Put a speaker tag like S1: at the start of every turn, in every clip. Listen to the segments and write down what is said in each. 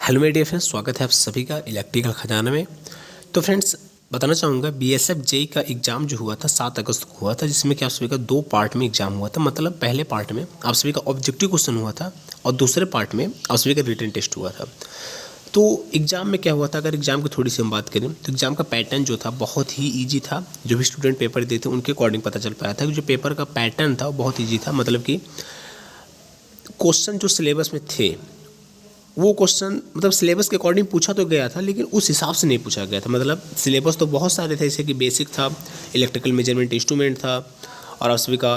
S1: Hello मेरे dear friends, स्वागत है आप सभी का इलेक्ट्रिकल खजाना में। तो फ्रेंड्स बताना चाहूँगा बीएसएफ जेई का एग्ज़ाम जो हुआ था 7 अगस्त को हुआ था, जिसमें कि आप सभी का 2 पार्ट में एग्ज़ाम हुआ था। मतलब पहले पार्ट में आप सभी का ऑब्जेक्टिव क्वेश्चन हुआ था और दूसरे पार्ट में आप सभी का रिटन टेस्ट हुआ था। तो एग्ज़ाम में क्या हुआ था, अगर एग्ज़ाम की थोड़ी सी हम बात करें तो एग्ज़ाम का पैटर्न जो था बहुत ही ईजी था। जो भी स्टूडेंट पेपर देते उनके अकॉर्डिंग पता चल पाया था कि जो पेपर का पैटर्न था वो बहुत ईजी था। मतलब कि क्वेश्चन जो सिलेबस में थे वो क्वेश्चन मतलब सिलेबस के अकॉर्डिंग पूछा तो गया था, लेकिन उस हिसाब से नहीं पूछा गया था। मतलब सिलेबस तो बहुत सारे थे, जैसे कि बेसिक था, इलेक्ट्रिकल मेजरमेंट इंस्ट्रूमेंट था, और आप सभी का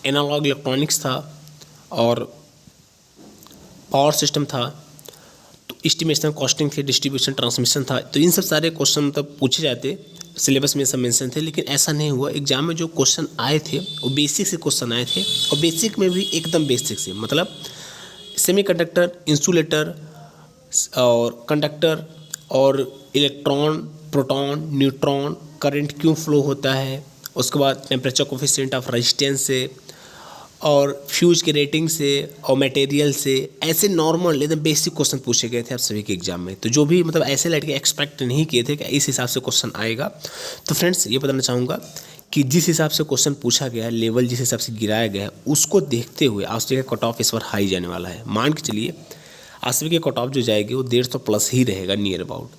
S1: एनालॉग इलेक्ट्रॉनिक्स था, और पावर सिस्टम था, तो एस्टिमेशन कॉस्टिंग थी, डिस्ट्रीब्यूशन ट्रांसमिशन था। तो इन सब सारे क्वेश्चन मतलब पूछे जाते, सिलेबस में सब मेंशन थे। लेकिन ऐसा नहीं हुआ। एग्जाम में जो क्वेश्चन आए थे वो बेसिक से क्वेश्चन आए थे, और बेसिक में भी एकदम बेसिक से, मतलब सेमीकंडक्टर, इंसुलेटर और कंडक्टर और इलेक्ट्रॉन, प्रोटॉन, न्यूट्रॉन, करंट क्यों फ्लो होता है, उसके बाद टेम्परेचर कोफिशिएंट ऑफ रेजिस्टेंस से, और फ्यूज के रेटिंग से, और मटेरियल से, ऐसे नॉर्मल एकदम बेसिक क्वेश्चन पूछे गए थे आप सभी के एग्जाम में। तो जो भी मतलब ऐसे लड़के एक्सपेक्ट नहीं किए थे कि इस हिसाब से क्वेश्चन आएगा। तो फ्रेंड्स ये बताना चाहूँगा कि जिस हिसाब से क्वेश्चन पूछा गया है, लेवल जिस हिसाब से गिराया गया है, उसको देखते हुए आप सभी का कट ऑफ इस बार हाई जाने वाला है। मान के चलिए आप सभी के कट ऑफ जो जाएगी वो 150 प्लस ही रहेगा नियर अबाउट।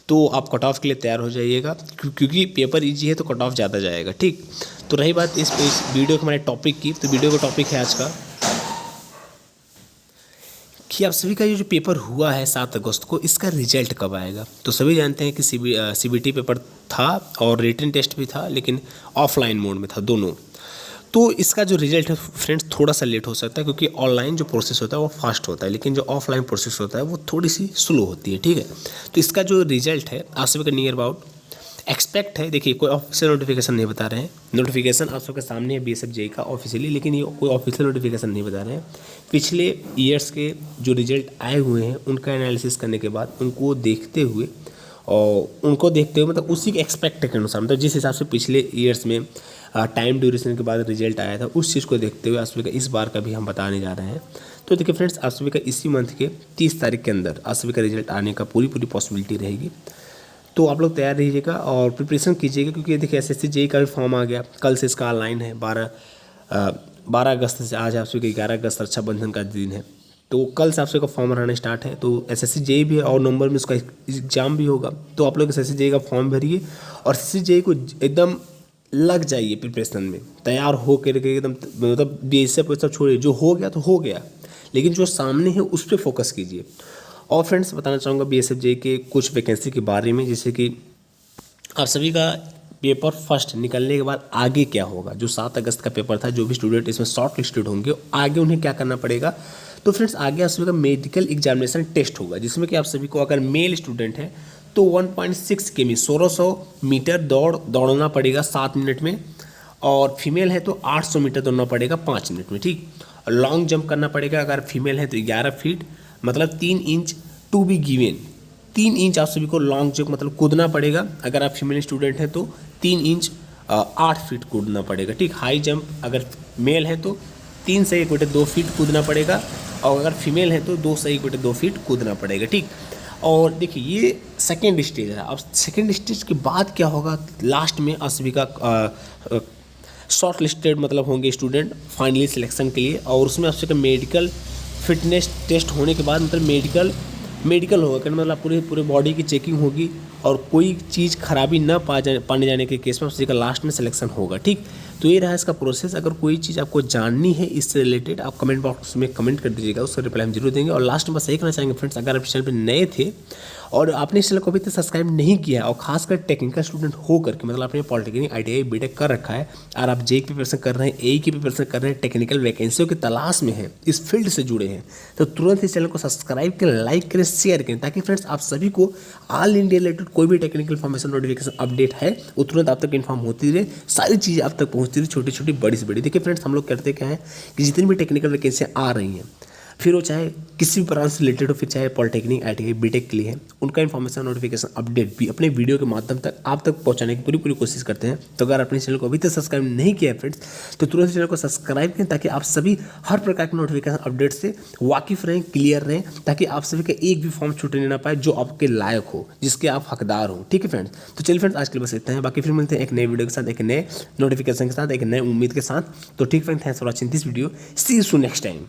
S1: तो आप कट ऑफ के लिए तैयार हो जाइएगा, क्योंकि पेपर इजी है तो कट ऑफ ज़्यादा जाएगा। ठीक, तो रही बात इस वीडियो के हमारे टॉपिक की, तो वीडियो का टॉपिक है आज का कि आप सभी का ये जो पेपर हुआ है 7 अगस्त को, इसका रिजल्ट कब आएगा। तो सभी जानते हैं कि सीबीटी पेपर था और रिटन टेस्ट भी था, लेकिन ऑफलाइन मोड में था दोनों। तो इसका जो रिजल्ट है फ्रेंड्स थोड़ा सा लेट हो सकता है, क्योंकि ऑनलाइन जो प्रोसेस होता है वो फास्ट होता है, लेकिन जो ऑफलाइन प्रोसेस होता है वो थोड़ी सी स्लो होती है। ठीक है, तो इसका जो रिजल्ट है आप सभी का नियर अबाउट एक्सपेक्ट है। देखिए, कोई ऑफिशियल नोटिफिकेशन नहीं बता रहे हैं। नोटिफिकेशन आप सबके सामने है बीएसएफ जेई का ऑफिशियली, लेकिन ये कोई ऑफिशियल नोटिफिकेशन नहीं बता रहे हैं। पिछले ईयर्स के जो रिजल्ट आए हुए हैं उनका एनालिसिस करने के बाद उनको देखते हुए मतलब उसी के एक्सपेक्ट के अनुसार, मतलब जिस हिसाब से पिछले ईयर्स में टाइम ड्यूरेशन के बाद रिजल्ट आया था, उस चीज़ को देखते हुए आप सभी का इस बार का भी हम बताने जा रहे हैं। तो देखिए फ्रेंड्स, आप सभी का इसी मंथ के 30 तारीख के अंदर आप सभी का रिजल्ट आने का पूरी पॉसिबिलिटी रहेगी। तो आप लोग तैयार रहिएगा और प्रिपरेशन कीजिएगा, क्योंकि देखिए एसएससी जेई का भी फॉर्म आ गया, कल से इसका ऑनलाइन है। 12 अगस्त से, आज आप सभी का 11 अगस्त रक्षाबंधन का दिन है, तो कल से आप सभी का फॉर्म भराना स्टार्ट है। तो एसएससी जेई भी है और नवंबर में उसका एग्जाम भी होगा। तो आप लोग एसएससी जेई का फॉर्म भरिए और एसएससी जेई को एकदम लग जाइए प्रिपरेशन में, तैयार हो करके एकदम, मतलब बीएसएफ सब छोड़िए, जो हो गया तो हो गया, लेकिन जो सामने है उस पर फोकस कीजिए। और फ्रेंड्स बताना चाहूँगा बीएसएफ जेई के कुछ वैकेंसी के बारे में, जैसे कि आप सभी का पेपर फर्स्ट निकलने के बाद आगे क्या होगा। जो 7 अगस्त का पेपर था, जो भी स्टूडेंट इसमें शॉर्ट लिस्टेड होंगे आगे उन्हें क्या करना पड़ेगा। तो फ्रेंड्स आगे आप सभी का मेडिकल एग्जामिनेशन टेस्ट होगा, जिसमें कि आप सभी को अगर मेल स्टूडेंट है तो 1.6 किमी 1600 मीटर दौड़ना पड़ेगा 7 मिनट में, और फीमेल है तो 800 मीटर दौड़ना पड़ेगा 5 मिनट में। ठीक, लॉन्ग जंप करना पड़ेगा अगर फीमेल है तो 11 फीट, मतलब 3 inch to be given. 3 inch आप सभी को लॉन्ग जंप मतलब कूदना पड़ेगा। अगर आप फीमेल स्टूडेंट हैं तो 3 इंच 8 फीट कूदना पड़ेगा। ठीक, हाई जंप अगर मेल है तो 3 से 1 2 फीट कूदना पड़ेगा, और अगर फीमेल है तो 2 से 1 2 फीट कूदना पड़ेगा। ठीक, और देखिए ये सेकेंड स्टेज है। अब सेकेंड स्टेज के बाद क्या होगा, लास्ट में आप सभी का शॉर्ट लिस्टेड मतलब होंगे स्टूडेंट फाइनली सिलेक्शन के लिए, और उसमें आप सभी का मेडिकल फिटनेस टेस्ट होने के बाद मतलब मेडिकल होगा कि मतलब पूरे बॉडी की चेकिंग होगी, और कोई चीज़ खराबी ना पाने जाने के केस में उसी का लास्ट में सिलेक्शन होगा। ठीक, तो ये रहा इसका प्रोसेस। अगर कोई चीज़ आपको जाननी है इससे रिलेटेड, आप कमेंट बॉक्स में कमेंट कर दीजिएगा, उसका रिप्लाई हम जरूर देंगे। और लास्ट में बस यही कहना चाहेंगे फ्रेंड्स, अगर आप चैनल पर नए थे और आपने इस चैनल को अभी तक सब्सक्राइब नहीं किया है, और खासकर टेक्निकल स्टूडेंट हो करके, मतलब आपने पॉलिटेक्निक ITI बीटेक कर रखा है और आप जेई की प्रिपरेशन कर रहे हैं, एई की प्रिपरेशन कर रहे हैं, टेक्निकल वैकेंसियों की तलाश में है, इस फील्ड से जुड़े हैं, तो तुरंत इस चैनल को सब्सक्राइब करें, लाइक करें, शेयर करें, ताकि फ्रेंड्स आप सभी को ऑल इंडिया रिलेटेड कोई भी टेक्निकल इन्फॉर्मेशन नोटिफिकेशन अपडेट है वो तुरंत आप तक इन्फॉर्म होती रहे, सारी चीज़ें आप तक पहुँचती रही, छोटी छोटी बड़ी से बड़ी। देखिए फ्रेंड्स, हम लोग करते क्या है कि जितनी भी टेक्निकल वैकेंसियाँ आ रही हैं, फिर वो चाहे किसी भी ब्रांच से रिलेटेड हो, फिर चाहे पॉलिटेक्निक, ITI, बीटेक के लिए है, उनका इन्फॉर्मेशन नोटिफिकेशन अपडेट भी अपने वीडियो के माध्यम तक आप तक पहुंचाने की पूरी कोशिश करते हैं। तो अगर अपने चैनल को अभी तक सब्सक्राइब नहीं किया है फ्रेंड्स, तो तुरंत चैनल को सब्सक्राइब करें ताकि आप सभी हर प्रकार के नोटिफिकेशन अपडेट से वाकिफ रहें, क्लियर रहें, ताकि आप सभी का एक भी फॉर्म छूटने ना पाए जो आपके लायक हो, जिसके आप हकदार हो। ठीक है फ्रेंड्स, तो चलिए फ्रेंड्स आज के लिए बस इतना है, बाकी फिर मिलते हैं एक नए वीडियो के साथ, एक नए नोटिफिकेशन के साथ, एक नए उम्मीद के साथ। तो ठीक friends, thanks for watching this video, see you soon next time.